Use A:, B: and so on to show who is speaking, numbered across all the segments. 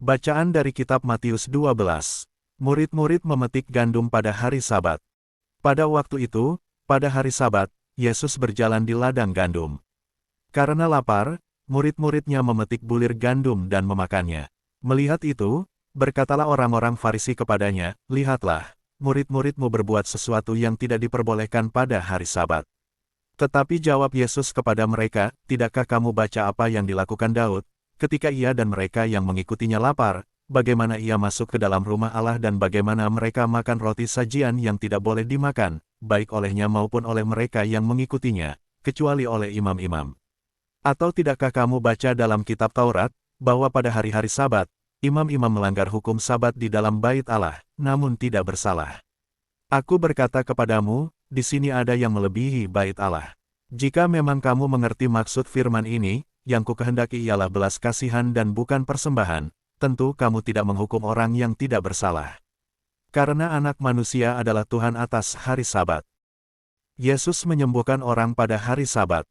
A: Bacaan dari kitab Matius 12. Murid-murid memetik gandum pada hari Sabat. Pada waktu itu, pada hari Sabat, Yesus berjalan di ladang gandum. Karena lapar, murid-muridnya memetik bulir gandum dan memakannya. Melihat itu, berkatalah orang-orang Farisi kepadanya, "Lihatlah, murid-muridmu berbuat sesuatu yang tidak diperbolehkan pada hari Sabat." Tetapi jawab Yesus kepada mereka, "Tidakkah kamu baca apa yang dilakukan Daud, ketika ia dan mereka yang mengikutinya lapar, bagaimana ia masuk ke dalam rumah Allah dan bagaimana mereka makan roti sajian yang tidak boleh dimakan, baik olehnya maupun oleh mereka yang mengikutinya, kecuali oleh imam-imam? Atau tidakkah kamu baca dalam kitab Taurat, bahwa pada hari-hari Sabat, imam-imam melanggar hukum Sabat di dalam bait Allah, namun tidak bersalah? Aku berkata kepadamu, di sini ada yang melebihi bait Allah. Jika memang kamu mengerti maksud firman ini, yang kukehendaki ialah belas kasihan dan bukan persembahan, tentu kamu tidak menghukum orang yang tidak bersalah. Karena Anak Manusia adalah Tuhan atas hari Sabat." Yesus menyembuhkan orang pada hari Sabat.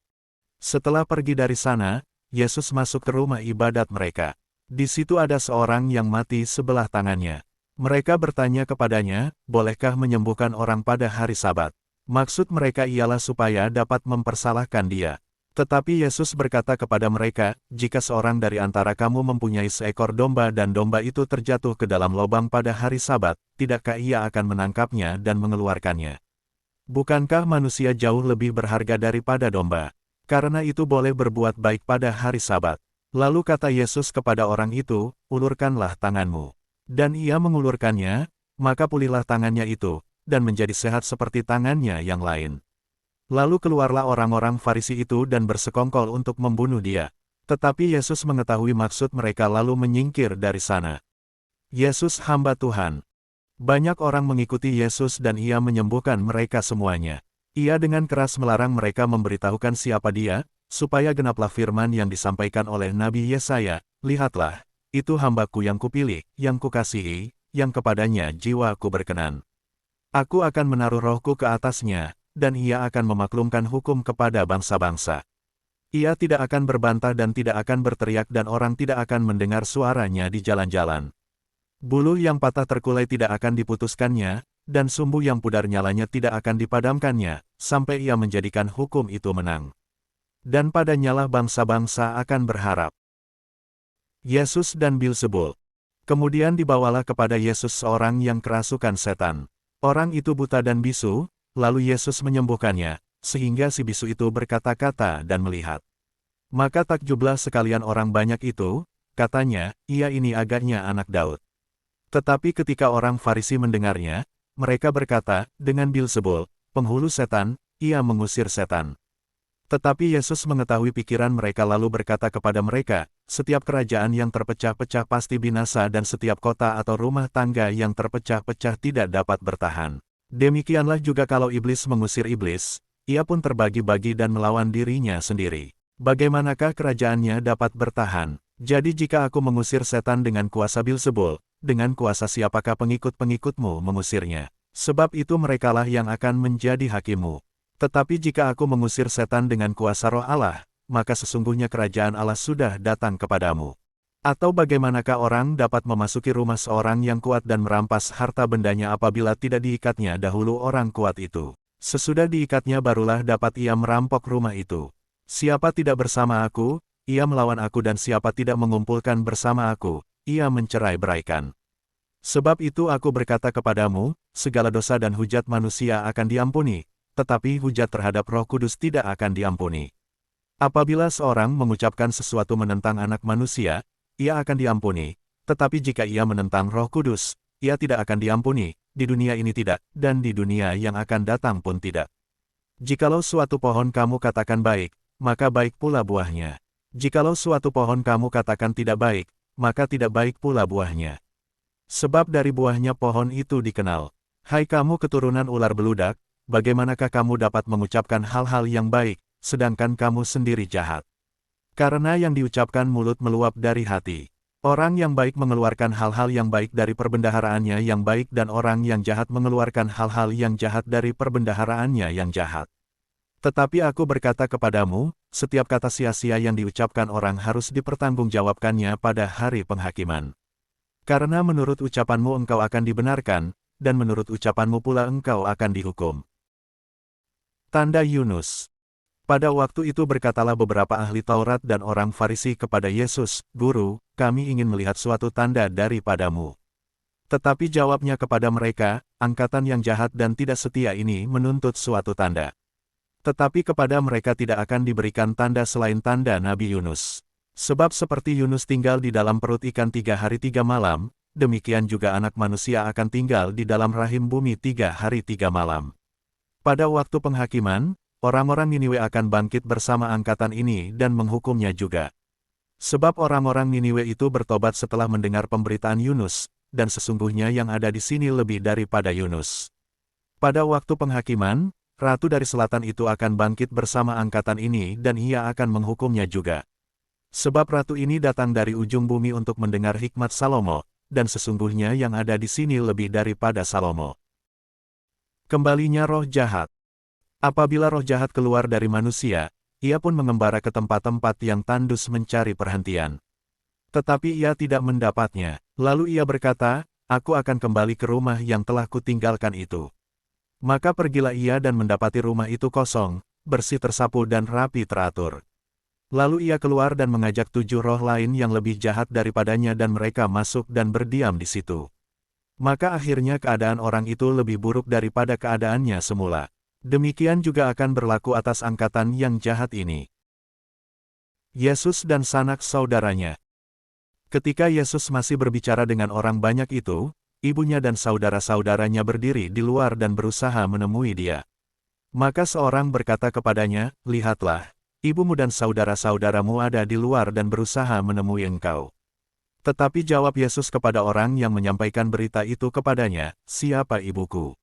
A: Setelah pergi dari sana, Yesus masuk ke rumah ibadat mereka. Di situ ada seorang yang mati sebelah tangannya. Mereka bertanya kepadanya, "Bolehkah menyembuhkan orang pada hari Sabat?" Maksud mereka ialah supaya dapat mempersalahkan dia. Tetapi Yesus berkata kepada mereka, "Jika seorang dari antara kamu mempunyai seekor domba dan domba itu terjatuh ke dalam lubang pada hari Sabat, tidakkah ia akan menangkapnya dan mengeluarkannya? Bukankah manusia jauh lebih berharga daripada domba? Karena itu boleh berbuat baik pada hari Sabat." Lalu kata Yesus kepada orang itu, "Ulurkanlah tanganmu." Dan ia mengulurkannya, maka pulihlah tangannya itu, dan menjadi sehat seperti tangannya yang lain. Lalu keluarlah orang-orang Farisi itu dan bersekongkol untuk membunuh dia. Tetapi Yesus mengetahui maksud mereka lalu menyingkir dari sana. Yesus hamba Tuhan. Banyak orang mengikuti Yesus dan ia menyembuhkan mereka semuanya. Ia dengan keras melarang mereka memberitahukan siapa dia, supaya genaplah firman yang disampaikan oleh Nabi Yesaya, "Lihatlah, itu hambaku yang kupilih, yang kukasihi, yang kepadanya jiwaku berkenan. Aku akan menaruh rohku ke atasnya, dan ia akan memaklumkan hukum kepada bangsa-bangsa. Ia tidak akan berbantah dan tidak akan berteriak dan orang tidak akan mendengar suaranya di jalan-jalan. Buluh yang patah terkulai tidak akan diputuskannya, dan sumbu yang pudar nyalanya tidak akan dipadamkannya, sampai ia menjadikan hukum itu menang. Dan padanyalah bangsa-bangsa akan berharap." Yesus dan Bilzebul. Kemudian dibawalah kepada Yesus seorang yang kerasukan setan. Orang itu buta dan bisu, lalu Yesus menyembuhkannya, sehingga si bisu itu berkata-kata dan melihat. Maka takjublah sekalian orang banyak itu, katanya, "Ia ini agaknya anak Daud." Tetapi ketika orang Farisi mendengarnya, mereka berkata, "Dengan Bilzebul, penghulu setan, ia mengusir setan." Tetapi Yesus mengetahui pikiran mereka lalu berkata kepada mereka, "Setiap kerajaan yang terpecah-pecah pasti binasa dan setiap kota atau rumah tangga yang terpecah-pecah tidak dapat bertahan. Demikianlah juga kalau iblis mengusir iblis, ia pun terbagi-bagi dan melawan dirinya sendiri. Bagaimanakah kerajaannya dapat bertahan? Jadi jika aku mengusir setan dengan kuasa Bilzebul, dengan kuasa siapakah pengikut-pengikutmu mengusirnya? Sebab itu merekalah yang akan menjadi hakimmu. Tetapi jika aku mengusir setan dengan kuasa Roh Allah, maka sesungguhnya kerajaan Allah sudah datang kepadamu. Atau bagaimanakah orang dapat memasuki rumah seorang yang kuat dan merampas harta bendanya apabila tidak diikatnya dahulu orang kuat itu? Sesudah diikatnya barulah dapat ia merampok rumah itu. Siapa tidak bersama aku, ia melawan aku dan siapa tidak mengumpulkan bersama aku, ia mencerai-beraikan. Sebab itu aku berkata kepadamu, segala dosa dan hujat manusia akan diampuni, tetapi hujat terhadap Roh Kudus tidak akan diampuni. Apabila seorang mengucapkan sesuatu menentang Anak Manusia, ia akan diampuni, tetapi jika ia menentang Roh Kudus, ia tidak akan diampuni, di dunia ini tidak, dan di dunia yang akan datang pun tidak. Jikalau suatu pohon kamu katakan baik, maka baik pula buahnya. Jikalau suatu pohon kamu katakan tidak baik, maka tidak baik pula buahnya. Sebab dari buahnya pohon itu dikenal. Hai kamu keturunan ular beludak, bagaimanakah kamu dapat mengucapkan hal-hal yang baik, sedangkan kamu sendiri jahat? Karena yang diucapkan mulut meluap dari hati. Orang yang baik mengeluarkan hal-hal yang baik dari perbendaharaannya yang baik dan orang yang jahat mengeluarkan hal-hal yang jahat dari perbendaharaannya yang jahat. Tetapi aku berkata kepadamu, setiap kata sia-sia yang diucapkan orang harus dipertanggungjawabkannya pada hari penghakiman. Karena menurut ucapanmu engkau akan dibenarkan, dan menurut ucapanmu pula engkau akan dihukum. Tanda Yunus. Pada waktu itu berkatalah beberapa ahli Taurat dan orang Farisi kepada Yesus, "Guru, kami ingin melihat suatu tanda daripadamu." Tetapi jawabnya kepada mereka, "Angkatan yang jahat dan tidak setia ini menuntut suatu tanda. Tetapi kepada mereka tidak akan diberikan tanda selain tanda Nabi Yunus. Sebab seperti Yunus tinggal di dalam perut ikan 3 hari 3 malam, demikian juga anak manusia akan tinggal di dalam rahim bumi 3 hari 3 malam. Pada waktu penghakiman, orang-orang Niniwe akan bangkit bersama angkatan ini dan menghukumnya juga. Sebab orang-orang Niniwe itu bertobat setelah mendengar pemberitaan Yunus, dan sesungguhnya yang ada di sini lebih daripada Yunus. Pada waktu penghakiman, Ratu dari Selatan itu akan bangkit bersama angkatan ini dan ia akan menghukumnya juga. Sebab ratu ini datang dari ujung bumi untuk mendengar hikmat Salomo, dan sesungguhnya yang ada di sini lebih daripada Salomo. Kembalinya roh jahat. Apabila roh jahat keluar dari manusia, ia pun mengembara ke tempat-tempat yang tandus mencari perhentian. Tetapi ia tidak mendapatnya. Lalu ia berkata, "Aku akan kembali ke rumah yang telah kutinggalkan itu." Maka pergilah ia dan mendapati rumah itu kosong, bersih tersapu dan rapi teratur. Lalu ia keluar dan mengajak 7 roh lain yang lebih jahat daripadanya dan mereka masuk dan berdiam di situ. Maka akhirnya keadaan orang itu lebih buruk daripada keadaannya semula. Demikian juga akan berlaku atas angkatan yang jahat ini. Yesus dan sanak saudaranya. Ketika Yesus masih berbicara dengan orang banyak itu, ibunya dan saudara-saudaranya berdiri di luar dan berusaha menemui dia. Maka seorang berkata kepadanya, "Lihatlah, ibumu dan saudara-saudaramu ada di luar dan berusaha menemui engkau." Tetapi jawab Yesus kepada orang yang menyampaikan berita itu kepadanya, "Siapa ibuku?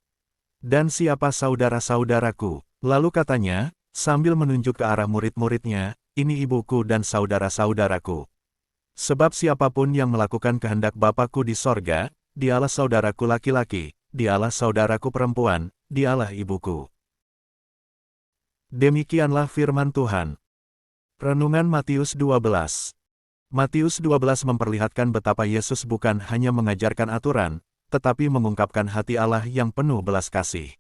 A: Dan siapa saudara-saudaraku?" Lalu katanya, sambil menunjuk ke arah murid-muridnya, "Ini ibuku dan saudara-saudaraku. Sebab siapapun yang melakukan kehendak Bapa-Ku di sorga, dialah saudaraku laki-laki, dialah saudaraku perempuan, dialah ibuku." Demikianlah firman Tuhan. Renungan Matius 12. Matius 12 memperlihatkan betapa Yesus bukan hanya mengajarkan aturan, tetapi mengungkapkan hati Allah yang penuh belas kasih.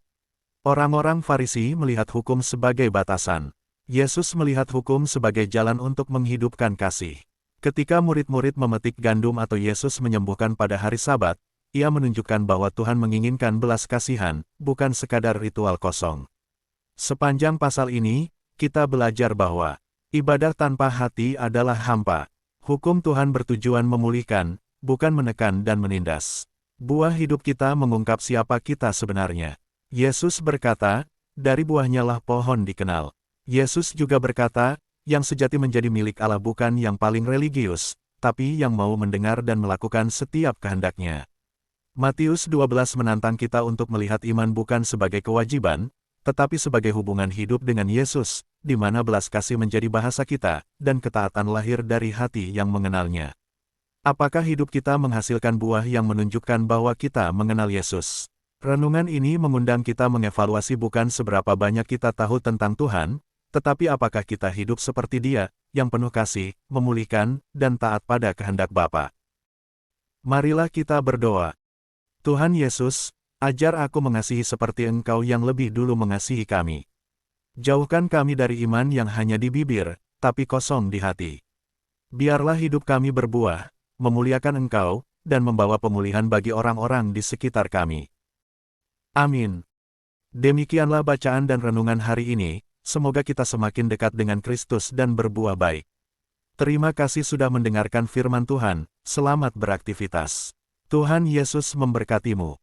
A: Orang-orang Farisi melihat hukum sebagai batasan. Yesus melihat hukum sebagai jalan untuk menghidupkan kasih. Ketika murid-murid memetik gandum atau Yesus menyembuhkan pada hari Sabat, ia menunjukkan bahwa Tuhan menginginkan belas kasihan, bukan sekadar ritual kosong. Sepanjang pasal ini, kita belajar bahwa ibadah tanpa hati adalah hampa. Hukum Tuhan bertujuan memulihkan, bukan menekan dan menindas. Buah hidup kita mengungkap siapa kita sebenarnya. Yesus berkata, "Dari buahnya lah pohon dikenal." Yesus juga berkata, yang sejati menjadi milik Allah bukan yang paling religius, tapi yang mau mendengar dan melakukan setiap kehendaknya. Matius 12 menantang kita untuk melihat iman bukan sebagai kewajiban, tetapi sebagai hubungan hidup dengan Yesus, di mana belas kasih menjadi bahasa kita, dan ketaatan lahir dari hati yang mengenalnya. Apakah hidup kita menghasilkan buah yang menunjukkan bahwa kita mengenal Yesus? Renungan ini mengundang kita mengevaluasi bukan seberapa banyak kita tahu tentang Tuhan, tetapi apakah kita hidup seperti Dia, yang penuh kasih, memulihkan, dan taat pada kehendak Bapa. Marilah kita berdoa. Tuhan Yesus, ajar aku mengasihi seperti Engkau yang lebih dulu mengasihi kami. Jauhkan kami dari iman yang hanya di bibir, tapi kosong di hati. Biarlah hidup kami berbuah, memuliakan Engkau, dan membawa pemulihan bagi orang-orang di sekitar kami. Amin. Demikianlah bacaan dan renungan hari ini, semoga kita semakin dekat dengan Kristus dan berbuah baik. Terima kasih sudah mendengarkan firman Tuhan, selamat beraktivitas. Tuhan Yesus memberkatimu.